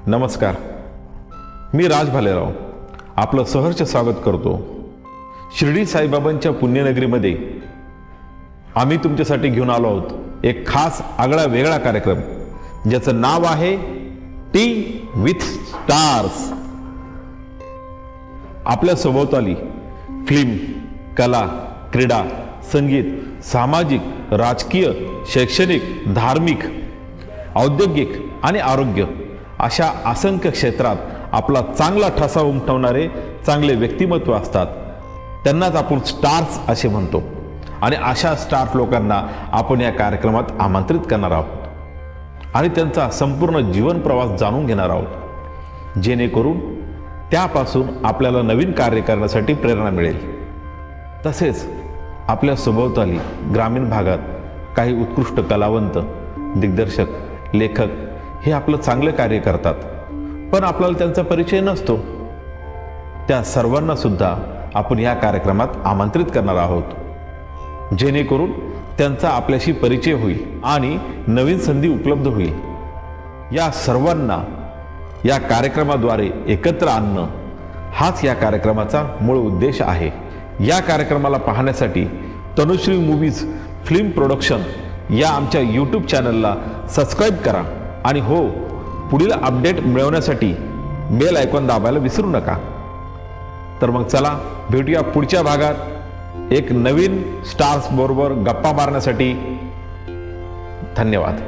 नमस्कार, मी राज भालेराव आपलं सहर्ष स्वागत करतो. शिर्डी साईबाबांच्या पुण्यनगरीमध्ये आम्ही तुमच्यासाठी घेऊन आलो आहोत एक खास आगळा वेगळा कार्यक्रम, ज्याचं नाव आहे टी विथ स्टार्स. आपल्या सभोवताली फिल्म, कला, क्रीडा, संगीत, सामाजिक, राजकीय, शैक्षणिक, धार्मिक, औद्योगिक आणि आरोग्य अशा असंख्य क्षेत्रात आपला चांगला ठसा उमटवणारे चांगले व्यक्तिमत्व असतात. त्यांनाच आपण स्टार्स असे म्हणतो. आणि अशा स्टार्स लोकांना आपण या कार्यक्रमात आमंत्रित करणार आहोत आणि त्यांचा संपूर्ण जीवन प्रवास जाणून घेणार आहोत, जेणेकरून त्यापासून आपल्याला नवीन कार्य करण्यासाठी प्रेरणा मिळेल. तसेच आपल्या सभोवताली ग्रामीण भागात काही उत्कृष्ट कलावंत, दिग्दर्शक, लेखक हे आपलं चांगलं कार्य करतात, पण आपल्याला त्यांचा परिचय नसतो. त्या सर्वांना सुद्धा आपण या कार्यक्रमात आमंत्रित करणार आहोत, जेणेकरून त्यांचा आपल्याशी परिचय होईल आणि नवीन संधी उपलब्ध होईल. या सर्वांना या कार्यक्रमाद्वारे एकत्र आणणं हाच या कार्यक्रमाचा मूळ उद्देश आहे. या कार्यक्रमाला पाहण्यासाठी तनुश्री मूवीज फिल्म प्रोडक्शन या आमच्या यूट्यूब चॅनलला सबस्क्राईब करा आणि हो, पुढील अपडेट मिळवण्यासाठी बेल आयकॉन दाबायला विसरू नका. तर मग चला भेटूया पुढच्या भागात एक नवीन स्टार्स बरोबर गप्पा मारण्यासाठी. धन्यवाद.